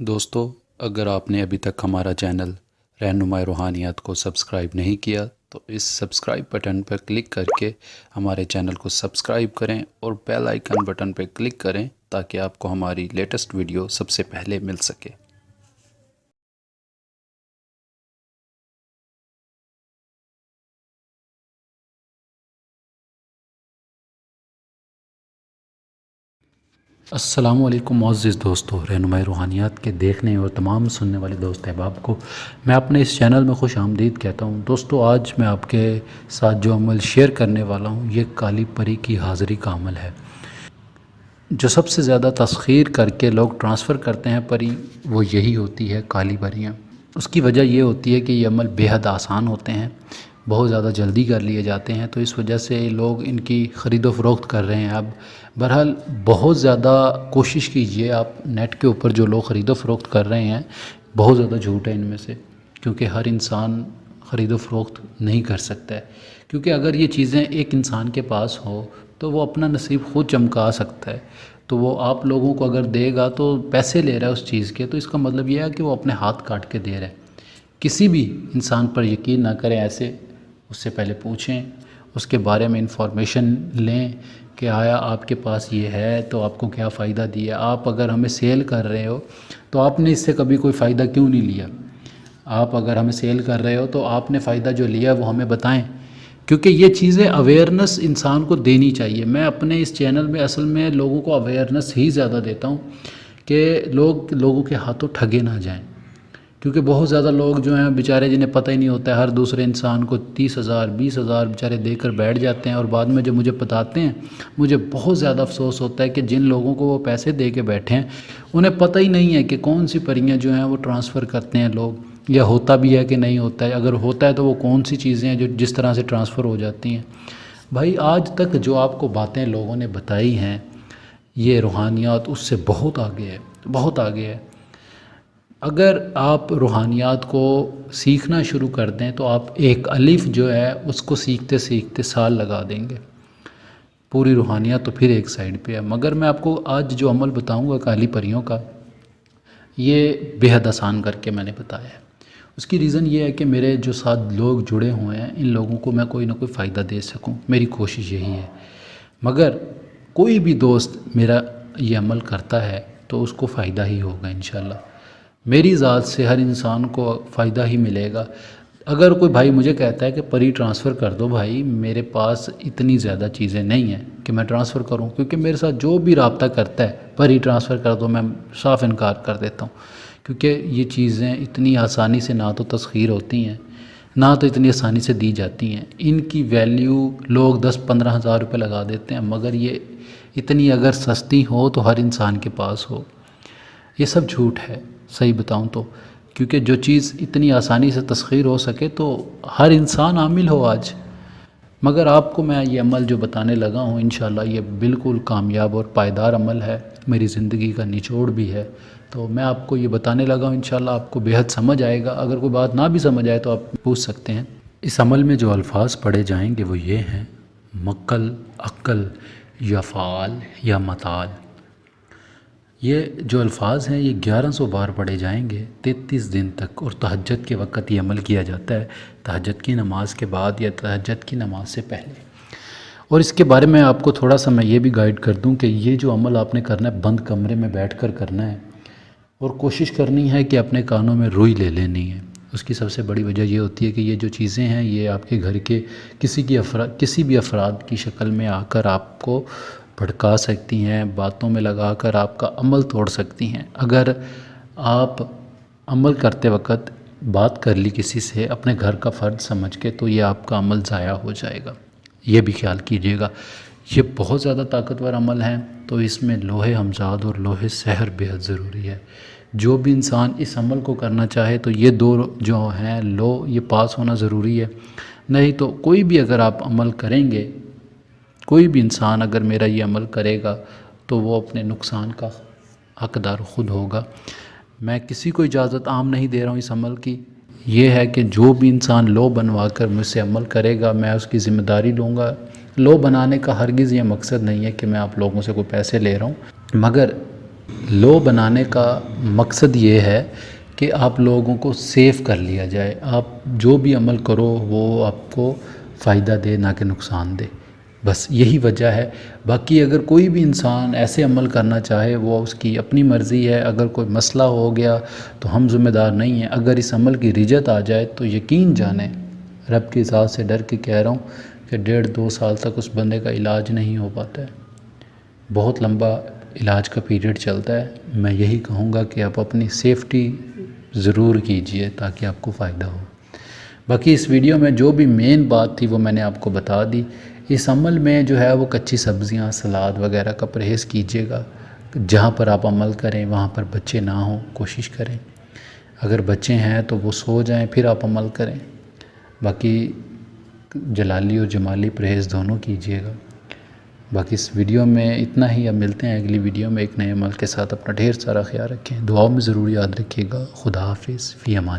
دوستو، اگر آپ نے ابھی تک ہمارا چینل رہنمائی روحانیات کو سبسکرائب نہیں کیا تو اس سبسکرائب بٹن پر کلک کر کے ہمارے چینل کو سبسکرائب کریں اور بیل آئیکن بٹن پر کلک کریں تاکہ آپ کو ہماری لیٹسٹ ویڈیو سب سے پہلے مل سکے۔ السلام علیکم معزز دوستو، رہنمائی روحانیات کے دیکھنے اور تمام سننے والے دوست احباب کو میں اپنے اس چینل میں خوش آمدید کہتا ہوں۔ دوستو، آج میں آپ کے ساتھ جو عمل شیئر کرنے والا ہوں یہ کالی پری کی حاضری کا عمل ہے۔ جو سب سے زیادہ تسخیر کر کے لوگ ٹرانسفر کرتے ہیں پری، وہ یہی ہوتی ہے، کالی پریاں۔ اس کی وجہ یہ ہوتی ہے کہ یہ عمل بے حد آسان ہوتے ہیں، بہت زیادہ جلدی کر لیے جاتے ہیں، تو اس وجہ سے لوگ ان کی خرید و فروخت کر رہے ہیں۔ اب بہرحال بہت زیادہ کوشش کیجئے، آپ نیٹ کے اوپر جو لوگ خرید و فروخت کر رہے ہیں بہت زیادہ جھوٹ ہے ان میں سے، کیونکہ ہر انسان خرید و فروخت نہیں کر سکتا ہے، کیونکہ اگر یہ چیزیں ایک انسان کے پاس ہو تو وہ اپنا نصیب خود چمکا سکتا ہے، تو وہ آپ لوگوں کو اگر دے گا تو پیسے لے رہا ہے اس چیز کے، تو اس کا مطلب یہ ہے کہ وہ اپنے ہاتھ کاٹ کے دے رہا ہے۔ کسی بھی انسان پر یقین نہ کریں، ایسے اس سے پہلے پوچھیں، اس کے بارے میں انفارمیشن لیں کہ آیا آپ کے پاس یہ ہے تو آپ کو کیا فائدہ دیا۔ آپ اگر ہمیں سیل کر رہے ہو تو آپ نے اس سے کبھی کوئی فائدہ کیوں نہیں لیا؟ آپ اگر ہمیں سیل کر رہے ہو تو آپ نے فائدہ جو لیا وہ ہمیں بتائیں، کیونکہ یہ چیزیں اویئرنس انسان کو دینی چاہیے۔ میں اپنے اس چینل میں اصل میں لوگوں کو اویئرنس ہی زیادہ دیتا ہوں کہ لوگوں کے ہاتھوں ٹھگے نہ جائیں، کیونکہ بہت زیادہ لوگ جو ہیں بیچارے جنہیں پتہ ہی نہیں ہوتا ہے، ہر دوسرے انسان کو 30,000 20,000 بیچارے دے کر بیٹھ جاتے ہیں، اور بعد میں جب مجھے بتاتے ہیں مجھے بہت زیادہ افسوس ہوتا ہے کہ جن لوگوں کو وہ پیسے دے کے بیٹھے ہیں انہیں پتہ ہی نہیں ہے کہ کون سی پریاں جو ہیں وہ ٹرانسفر کرتے ہیں لوگ، یا ہوتا بھی ہے کہ نہیں ہوتا ہے، اگر ہوتا ہے تو وہ کون سی چیزیں ہیں جو جس طرح سے ٹرانسفر ہو جاتی ہیں۔ بھائی، آج تک جو آپ کو باتیں لوگوں نے بتائی ہیں یہ روحانیات اس سے بہت آگے ہے، بہت آگے ہے۔ اگر آپ روحانیات کو سیکھنا شروع کر دیں تو آپ ایک الف جو ہے اس کو سیکھتے سیکھتے سال لگا دیں گے، پوری روحانیات تو پھر ایک سائیڈ پہ ہے۔ مگر میں آپ کو آج جو عمل بتاؤں گا کالی پریوں کا، یہ بے حد آسان کر کے میں نے بتایا ہے۔ اس کی ریزن یہ ہے کہ میرے جو ساتھ لوگ جڑے ہوئے ہیں ان لوگوں کو میں کوئی نہ کوئی فائدہ دے سکوں، میری کوشش یہی ہے۔ مگر کوئی بھی دوست میرا یہ عمل کرتا ہے تو اس کو فائدہ ہی ہوگا انشاءاللہ، میری ذات سے ہر انسان کو فائدہ ہی ملے گا۔ اگر کوئی بھائی مجھے کہتا ہے کہ پری ٹرانسفر کر دو، بھائی میرے پاس اتنی زیادہ چیزیں نہیں ہیں کہ میں ٹرانسفر کروں، کیونکہ میرے ساتھ جو بھی رابطہ کرتا ہے پری ٹرانسفر کر دو، میں صاف انکار کر دیتا ہوں، کیونکہ یہ چیزیں اتنی آسانی سے نہ تو تسخیر ہوتی ہیں نہ تو اتنی آسانی سے دی جاتی ہیں۔ ان کی ویلیو لوگ 10-15 ہزار روپے لگا دیتے ہیں، مگر یہ اتنی اگر سستی ہو تو ہر انسان کے پاس ہو، یہ سب جھوٹ ہے صحیح بتاؤں تو، کیونکہ جو چیز اتنی آسانی سے تسخیر ہو سکے تو ہر انسان عامل ہو آج۔ مگر آپ کو میں یہ عمل جو بتانے لگا ہوں انشاءاللہ یہ بالکل کامیاب اور پائیدار عمل ہے، میری زندگی کا نچوڑ بھی ہے، تو میں آپ کو یہ بتانے لگا ہوں، انشاءاللہ آپ کو بے حد سمجھ آئے گا۔ اگر کوئی بات نہ بھی سمجھ آئے تو آپ پوچھ سکتے ہیں۔ اس عمل میں جو الفاظ پڑھے جائیں گے وہ یہ ہیں: مکل، عقل، یا فعال، یا متعال۔ یہ جو الفاظ ہیں یہ 1100 بار پڑھے جائیں گے 33 دن تک، اور تہجد کے وقت یہ عمل کیا جاتا ہے، تہجد کی نماز کے بعد یا تہجد کی نماز سے پہلے۔ اور اس کے بارے میں آپ کو تھوڑا سا میں یہ بھی گائیڈ کر دوں کہ یہ جو عمل آپ نے کرنا ہے بند کمرے میں بیٹھ کر کرنا ہے، اور کوشش کرنی ہے کہ اپنے کانوں میں روئی لے لینی ہے۔ اس کی سب سے بڑی وجہ یہ ہوتی ہے کہ یہ جو چیزیں ہیں یہ آپ کے گھر کے کسی بھی افراد کی شکل میں آ کر آپ کو بھڑکا سکتی ہیں، باتوں میں لگا کر آپ کا عمل توڑ سکتی ہیں۔ اگر آپ عمل کرتے وقت بات کر لی کسی سے اپنے گھر کا فرد سمجھ کے تو یہ آپ کا عمل ضائع ہو جائے گا، یہ بھی خیال کیجیے گا۔ یہ بہت زیادہ طاقتور عمل ہے، تو اس میں لوح ہمزاد اور لوح سحر بے حد ضروری ہے۔ جو بھی انسان اس عمل کو کرنا چاہے تو یہ دو جو ہیں لو یہ پاس ہونا ضروری ہے، نہیں تو کوئی بھی اگر آپ عمل کریں گے، کوئی بھی انسان اگر میرا یہ عمل کرے گا تو وہ اپنے نقصان کا حقدار خود ہوگا۔ میں کسی کو اجازت عام نہیں دے رہا ہوں اس عمل کی، یہ ہے کہ جو بھی انسان لو بنوا کر مجھ سے عمل کرے گا میں اس کی ذمہ داری لوں گا۔ لو بنانے کا ہرگز یہ مقصد نہیں ہے کہ میں آپ لوگوں سے کوئی پیسے لے رہا ہوں، مگر لو بنانے کا مقصد یہ ہے کہ آپ لوگوں کو سیف کر لیا جائے، آپ جو بھی عمل کرو وہ آپ کو فائدہ دے نہ کہ نقصان دے، بس یہی وجہ ہے۔ باقی اگر کوئی بھی انسان ایسے عمل کرنا چاہے وہ اس کی اپنی مرضی ہے، اگر کوئی مسئلہ ہو گیا تو ہم ذمہ دار نہیں ہیں۔ اگر اس عمل کی رجت آ جائے تو یقین جانیں، رب کی ذات سے ڈر کے کہہ رہا ہوں کہ 1.5-2 سال تک اس بندے کا علاج نہیں ہو پاتا ہے، بہت لمبا علاج کا پیریڈ چلتا ہے۔ میں یہی کہوں گا کہ آپ اپنی سیفٹی ضرور کیجئے تاکہ آپ کو فائدہ ہو۔ باقی اس ویڈیو میں جو بھی مین بات تھی وہ میں نے آپ کو بتا دی۔ اس عمل میں جو ہے وہ کچی سبزیاں، سلاد وغیرہ کا پرہیز کیجئے گا۔ جہاں پر آپ عمل کریں وہاں پر بچے نہ ہوں، کوشش کریں۔ اگر بچے ہیں تو وہ سو جائیں پھر آپ عمل کریں۔ باقی جلالی اور جمالی پرہیز دونوں کیجئے گا۔ باقی اس ویڈیو میں اتنا ہی، اب ملتے ہیں اگلی ویڈیو میں ایک نئے عمل کے ساتھ۔ اپنا ڈھیر سارا خیال رکھیں، دعاؤں میں ضرور یاد رکھیے گا۔ خدا حافظ، فی امان۔